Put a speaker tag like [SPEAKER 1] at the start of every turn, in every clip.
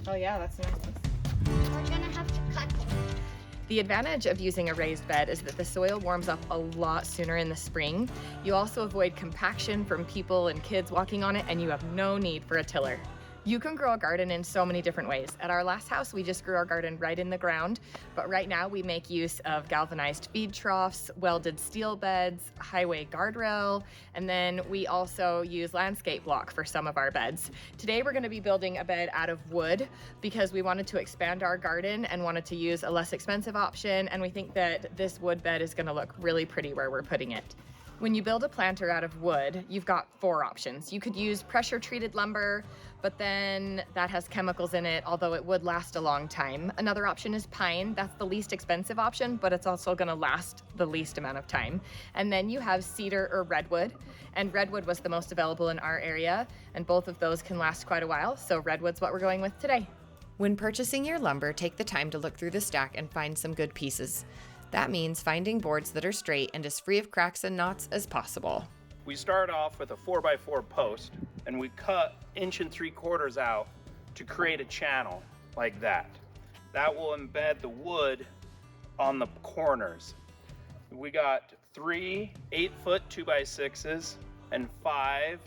[SPEAKER 1] Oh yeah, that's nice.
[SPEAKER 2] We're gonna have to cut them.
[SPEAKER 1] The advantage of using a raised bed is that the soil warms up a lot sooner in the spring. You also avoid compaction from people and kids walking on it, and you have no need for a tiller. You can grow a garden in so many different ways. At our last house, we just grew our garden right in the ground, but right now we make use of galvanized feed troughs, welded steel beds, highway guardrail, and then we also use landscape block for some of our beds. Today we're going to be building a bed out of wood because we wanted to expand our garden and wanted to use a less expensive option, and we think that this wood bed is going to look really pretty where we're putting it. When you build a planter out of wood, you've got 4 options. You could use pressure-treated lumber, but then that has chemicals in it, although it would last a long time. Another option is pine. That's the least expensive option, but it's also gonna last the least amount of time. And then you have cedar or redwood, and redwood was the most available in our area, and both of those can last quite a while, so redwood's what we're going with today.
[SPEAKER 3] When purchasing your lumber, take the time to look through the stack and find some good pieces. That means finding boards that are straight and as free of cracks and knots as possible.
[SPEAKER 4] We start off with a 4x4 post and we cut 1 3/4 out to create a channel like that. That will embed the wood on the corners. We got 3 8-foot 2x6s and 5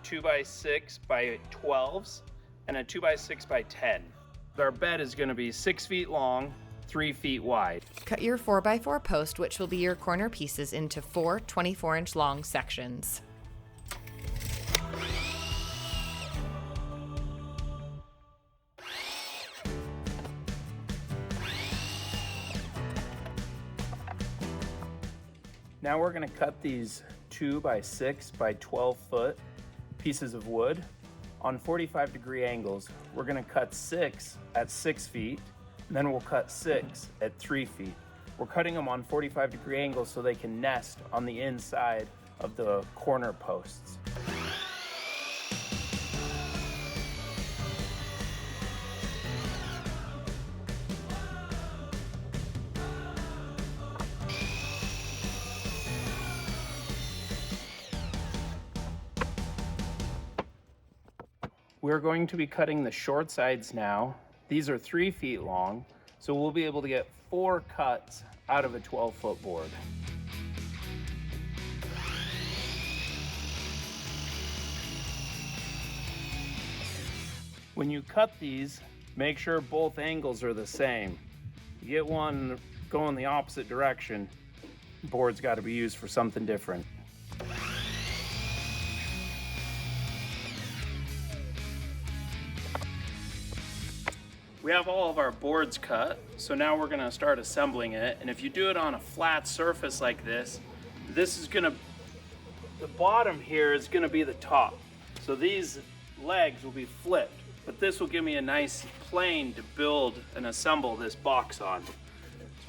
[SPEAKER 4] 2x6x12s and a 2x6x10. Our bed is going to be 6 feet long, 3 feet wide.
[SPEAKER 3] Cut your 4x4 post, which will be your corner pieces, into 4 24-inch long sections.
[SPEAKER 4] Now we're going to cut these 2x6x12 foot pieces of wood on 45-degree angles. We're going to cut 6 at 6 feet, and then we'll cut 6 at 3 feet. We're cutting them on 45-degree angles so they can nest on the inside of the corner posts. We're going to be cutting the short sides now. These are 3 feet long, so we'll be able to get 4 cuts out of a 12-foot board. When you cut these, make sure both angles are the same. You get one going the opposite direction, the board's got to be used for something different. We have all of our boards cut, so now we're gonna start assembling it. And if you do it on a flat surface like this is gonna, the bottom here is gonna be the top. So these legs will be flipped, but this will give me a nice plane to build and assemble this box on. So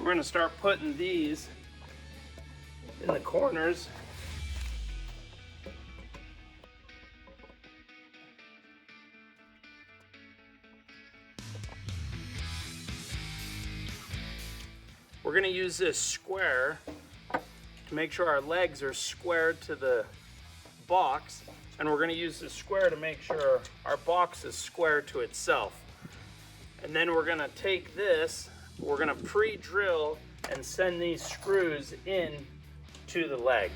[SPEAKER 4] we're gonna start putting these in the corners. We're gonna use this square to make sure our legs are squared to the box, and we're gonna use this square to make sure our box is square to itself. And then we're gonna take this, we're gonna pre-drill and send these screws in to the leg.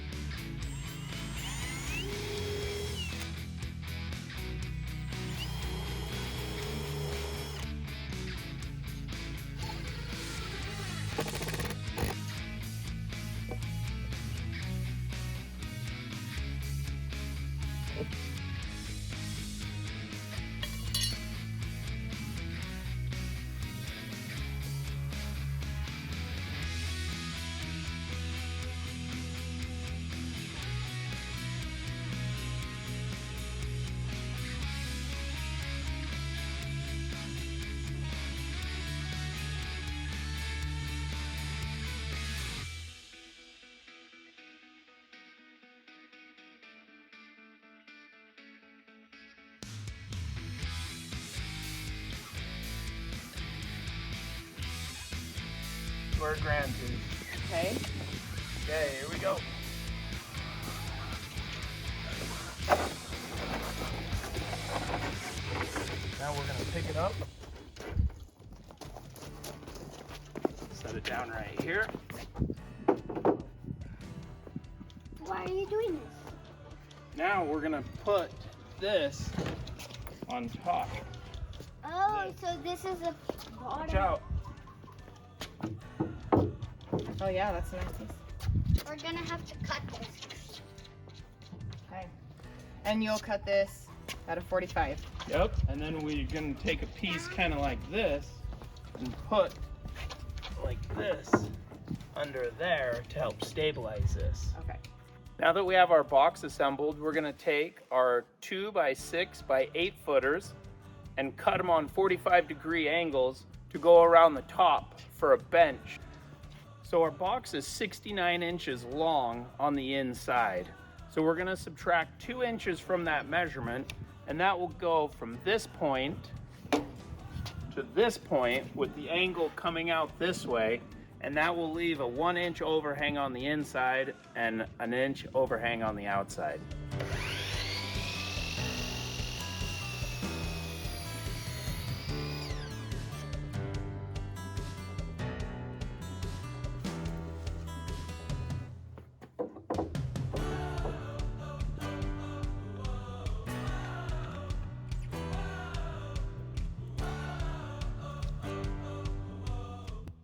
[SPEAKER 4] Where Grant is.
[SPEAKER 1] Okay.
[SPEAKER 4] Okay, here we go. Now Now we're gonna pick it up. Set it down right here.
[SPEAKER 2] Why are you doing this?
[SPEAKER 4] Now we're gonna put this on top.
[SPEAKER 2] Oh, so this is a
[SPEAKER 4] Watch
[SPEAKER 2] bottom.
[SPEAKER 4] out.
[SPEAKER 1] Oh yeah, that's a nice piece.
[SPEAKER 2] We're gonna have to cut this.
[SPEAKER 1] Okay. And you'll cut this at a 45.
[SPEAKER 4] Yep. And then we're gonna take a piece kind of like this and put like this under there to help stabilize this.
[SPEAKER 1] Okay.
[SPEAKER 4] Now that we have our box assembled, we're gonna take our 2x6 by 8 footers and cut them on 45-degree angles to go around the top for a bench. So our box is 69 inches long on the inside. So we're gonna subtract 2 inches from that measurement, and that will go from this point to this point with the angle coming out this way, and that will leave a 1-inch overhang on the inside and an inch overhang on the outside.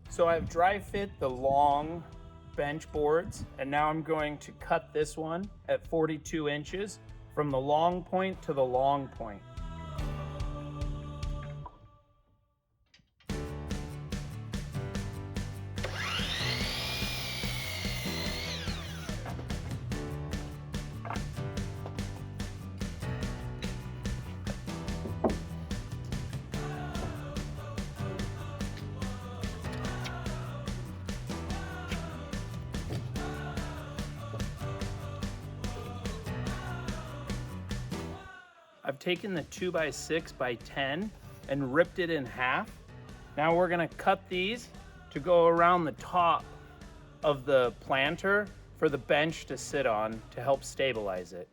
[SPEAKER 4] So I've dry fit the long bench boards, and now I'm going to cut this one at 42 inches from the long point to the long point. I've taken the 2x6 by 10 and ripped it in half. Now we're gonna cut these to go around the top of the planter for the bench to sit on to help stabilize it.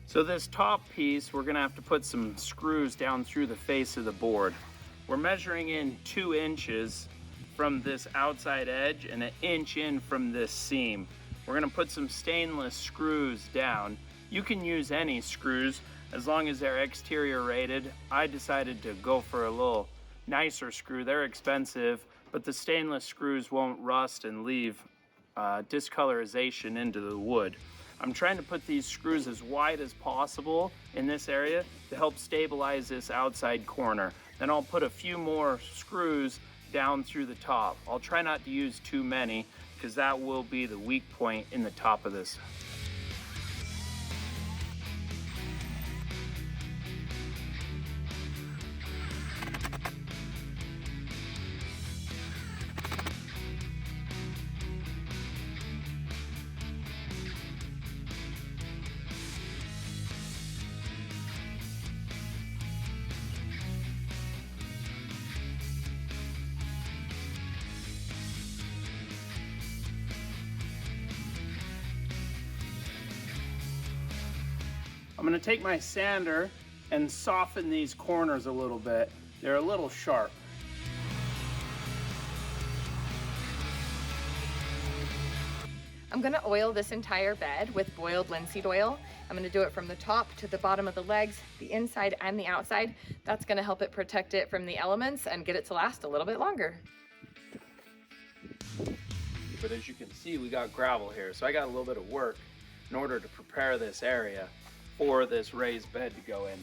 [SPEAKER 4] So this top piece, we're gonna have to put some screws down through the face of the board. We're measuring in 2 inches from this outside edge and 1 inch in from this seam. We're gonna put some stainless screws down. You can use any screws as long as they're exterior rated. I decided to go for a little nicer screw. They're expensive, but the stainless screws won't rust and leave discolorization into the wood. I'm trying to put these screws as wide as possible in this area to help stabilize this outside corner. Then I'll put a few more screws down through the top. I'll try not to use too many because that will be the weak point in the top of this. I'm gonna take my sander and soften these corners a little bit. They're a little sharp.
[SPEAKER 1] I'm gonna oil this entire bed with boiled linseed oil. I'm gonna do it from the top to the bottom of the legs, the inside and the outside. That's gonna help it protect it from the elements and get it to last a little bit longer.
[SPEAKER 4] But as you can see, we got gravel here, so I got a little bit of work in order to prepare this area for this raised bed to go in.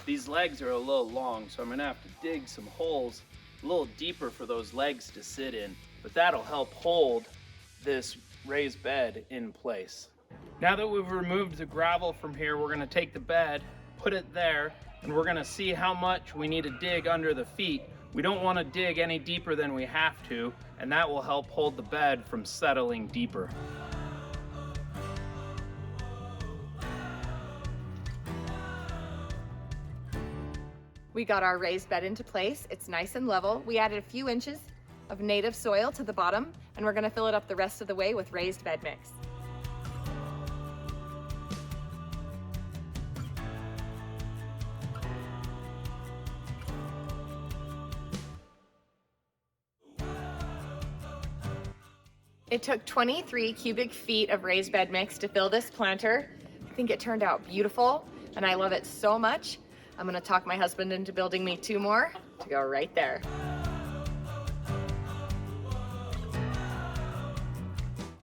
[SPEAKER 4] These legs are a little long, so I'm gonna have to dig some holes a little deeper for those legs to sit in, but that'll help hold this raised bed in place. Now that we've removed the gravel from here, we're gonna take the bed, put it there, and we're gonna see how much we need to dig under the feet. We don't wanna dig any deeper than we have to, and that will help hold the bed from settling deeper.
[SPEAKER 1] We got our raised bed into place. It's nice and level. We added a few inches of native soil to the bottom, and we're gonna fill it up the rest of the way with raised bed mix. It took 23 cubic feet of raised bed mix to fill this planter. I think it turned out beautiful, and I love it so much. I'm gonna talk my husband into building me 2 more to go right there.